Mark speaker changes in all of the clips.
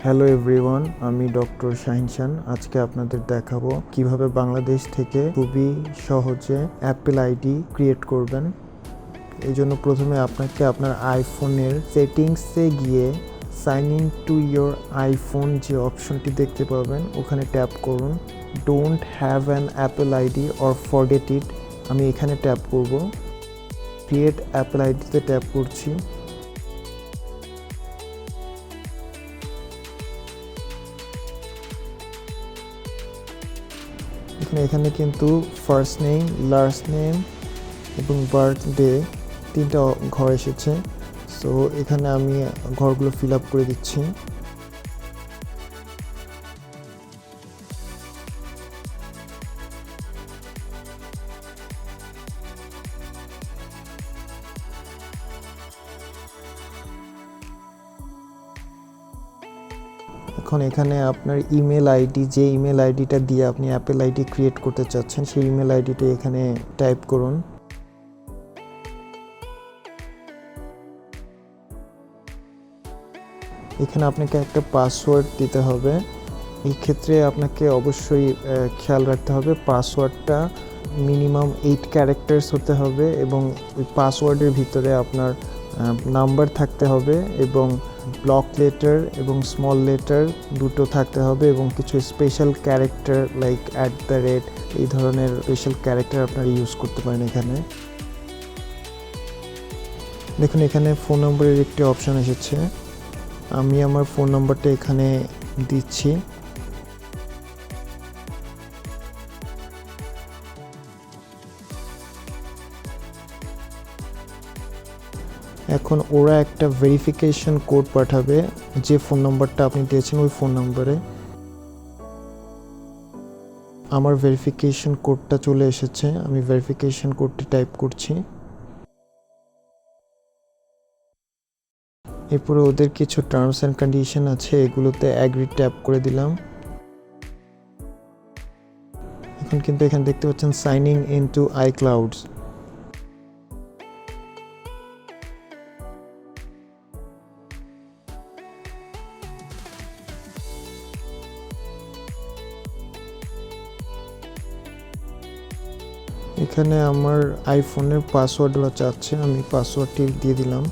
Speaker 1: Hello everyone, আমি doctor Shahin আজকে আপনাদের দেখাবো কিভাবে বাংলাদেশ থেকে খুবই সহজে অ্যাপেল আইডি ক্রিয়েট করবেন। এই জন্য প্রথমে আপনাকে আপনার আইফোনের সেটিংসে গিয়ে sign in to your iPhone যে অপশনটি দেখতে পাবেন ওখানে ট্যাপ করুন। Don't have an Apple ID or forget it, আমি এখানে ট্যাপ করব। ক্রিয়েট অ্যাপেল আইডিতে ট্যাপ করছি। এখানে কিন্তু ফার্স্ট নেম, লাস্ট নেম এবং বার্থডে তিনটা ঘর এসেছে। সো এখানে আমি ঘরগুলো ফিল আপ করে দিচ্ছি। এখন এখানে আপনার ইমেল আইডি, যে ইমেল আইডিটা দিয়ে আপনি অ্যাপেল আইডি ক্রিয়েট করতে চাচ্ছেন সেই ইমেল আইডিটা এখানে টাইপ করুন। এখানে আপনাকে একটা পাসওয়ার্ড দিতে হবে। এই ক্ষেত্রে আপনাকে অবশ্যই খেয়াল রাখতে হবে পাসওয়ার্ডটা মিনিমাম 8 ক্যারেক্টার্স হতে হবে এবং ওই পাসওয়ার্ডের ভিতরে আপনার নাম্বার থাকতে হবে এবং ব্লক লেটার এবং স্মল লেটার দুটো থাকতে হবে এবং কিছু স্পেশাল ক্যারেক্টার লাইক @ এই ধরনের স্পেশাল ক্যারেক্টার আপনারা ইউজ করতে পারেন। এখানে দেখুন এখানে ফোন নম্বরের একটি অপশন এসেছে। আমি আমার ফোন নম্বরটা এখানে দিচ্ছি। এখন ওরা একটা ভেরিফিকেশন কোড পাঠাবে যে ফোন নম্বরটা আপনি দিয়েছেন ওই ফোন নম্বরে। আমার ভেরিফিকেশন কোডটা চলে এসেছে, আমি ভেরিফিকেশন কোডটি টাইপ করছি। এরপরে ওদের কিছু টার্মস অ্যান্ড কন্ডিশন আছে, এগুলোতে অ্যাগ্রি ট্যাপ করে দিলাম। এখন কিন্তু এখানে দেখতে পাচ্ছেন সাইনিং ইনটু আইক্লাউডস। এখানে আমার আইফোনের পাসওয়ার্ডগুলো চাচ্ছে, আমি পাসওয়ার্ডটি দিয়ে দিলাম।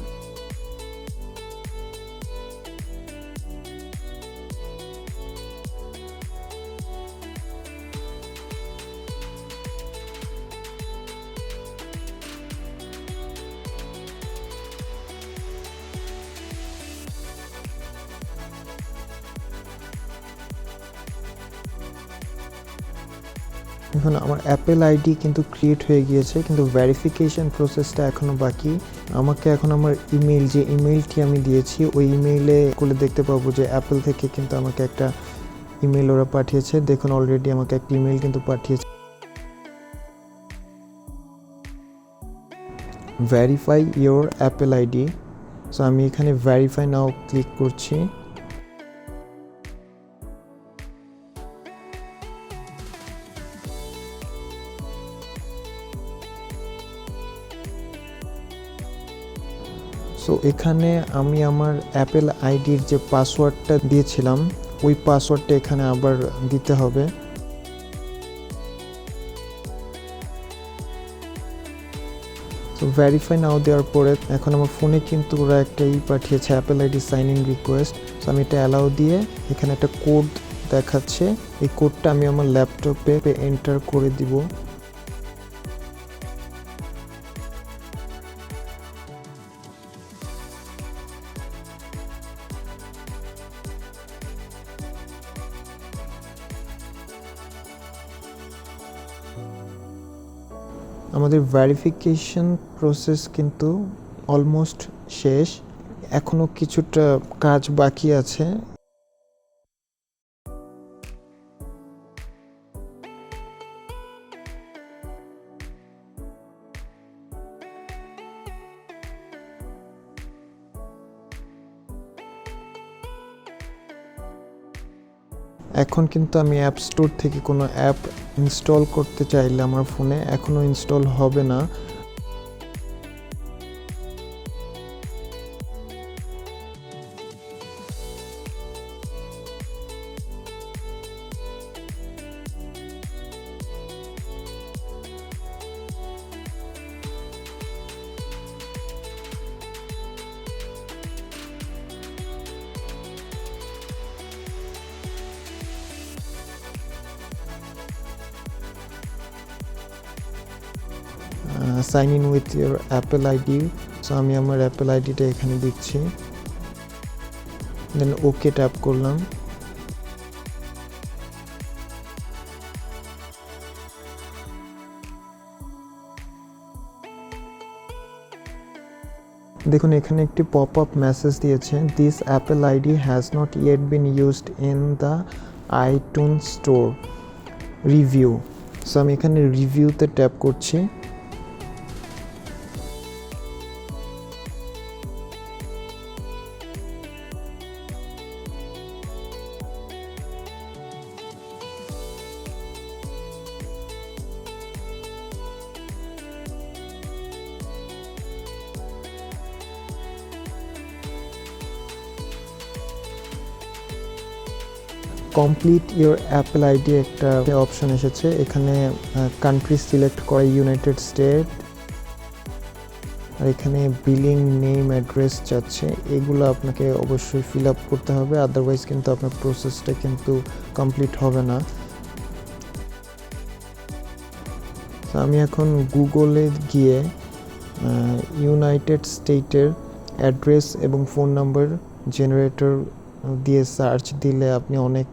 Speaker 1: এখন আমার অ্যাপেল আইডি কিন্তু ক্রিয়েট হয়ে গিয়েছে, কিন্তু ভেরিফিকেশন প্রসেসটা এখনও বাকি। আমাকে এখন আমার ইমেল, যে ইমেলটি আমি দিয়েছি ওই ইমেইলে খুলে দেখতে পাবো যে অ্যাপেল থেকে কিন্তু আমাকে একটা ইমেল ওরা পাঠিয়েছে। দেখুন অলরেডি আমাকে একটা ইমেল কিন্তু পাঠিয়েছে, verify your Apple ID. So আমি এখানে ভেরিফাই নাও ক্লিক করছি। সো এখানে আমি আমার অ্যাপেল আইডির যে পাসওয়ার্ডটা দিয়েছিলাম ওই পাসওয়ার্ডটা এখানে আবার দিতে হবে। সো ভেরিফাই নাও দেওয়ার পরে এখন আমার ফোনে কিন্তু ওরা একটা পাঠিয়েছে Apple ID sign in request. So আমি এটা অ্যালাউ দিয়ে এখানে একটা কোড দেখাচ্ছে, এই কোডটা আমি আমার ল্যাপটপে এন্টার করে দিব। আমাদের ভেরিফিকেশন প্রসেস কিন্তু অলমোস্ট শেষ, এখনও কিছুটা কাজ বাকি আছে। এখন কিন্তু আমি অ্যাপ স্টোর থেকে কোনো অ্যাপ ইনস্টল করতে চাইলে আমার ফোনে এখনও ইনস্টল হবে না। Sign in with your Apple ID. So আমি আমার অ্যাপেল আইডিটা এখানে দিচ্ছি, দেন ওকে ট্যাপ করলাম। দেখুন এখানে একটি পপ আপ মেসেজ দিয়েছে, this Apple ID has not yet been used in the iTunes store review. So আমি এখানে রিভিউতে ট্যাপ করছি। কমপ্লিট ইউর অ্যাপেল আইডি একটা অপশন এসেছে, এখানে কান্ট্রি সিলেক্ট করে ইউনাইটেড স্টেট, আর এখানে বিলিং নেম অ্যাড্রেস চাচ্ছে, এগুলো আপনাকে অবশ্যই ফিল আপ করতে হবে, আদারওয়াইজ কিন্তু আপনার প্রসেসটা কিন্তু কমপ্লিট হবে না। আমি এখন গুগলে গিয়ে ইউনাইটেড স্টেটের অ্যাড্রেস এবং ফোন নাম্বার জেনারেটর দিয়ে সার্চ দিলে আপনি অনেক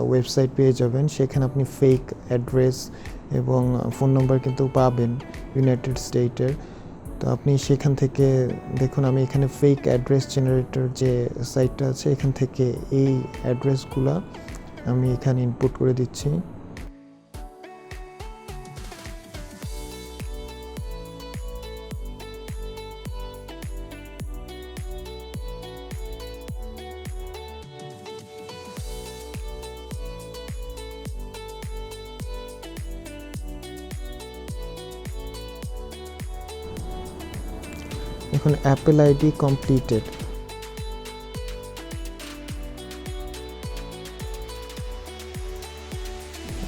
Speaker 1: ওয়েবসাইট পেয়ে যাবেন, সেখানে আপনি ফেক অ্যাড্রেস এবং ফোন নাম্বার কিন্তু পাবেন ইউনাইটেড স্টেটের। তো আপনি সেখান থেকে দেখুন, আমি এখানে ফেক অ্যাড্রেস জেনারেটর যে সাইটটা আছে এখান থেকে এই অ্যাড্রেসগুলো আমি এখানে ইনপুট করে দিচ্ছি। এখন অ্যাপেল আইডি কমপ্লিটেড।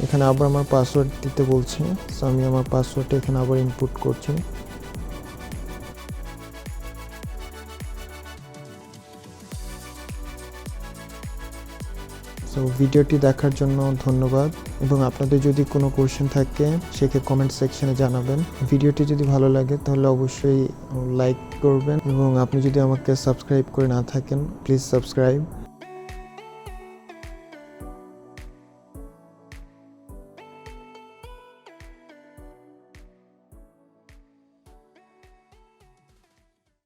Speaker 1: এখানে আবার আমার পাসওয়ার্ড দিতে বলছে, সো আমি আমার পাসওয়ার্ডটা এখানে আবার ইনপুট করছি। সো ভিডিওটি দেখার জন্য ধন্যবাদ, এবং আপনাদের যদি কোনো কোশ্চেন থাকে সেকে কমেন্ট সেকশনে জানাবেন। ভিডিওটি যদি ভালো লাগে তাহলে অবশ্যই লাইক করবেন, এবং আপনি যদি আমাকে সাবস্ক্রাইব করে না থাকেন প্লিজ সাবস্ক্রাইব।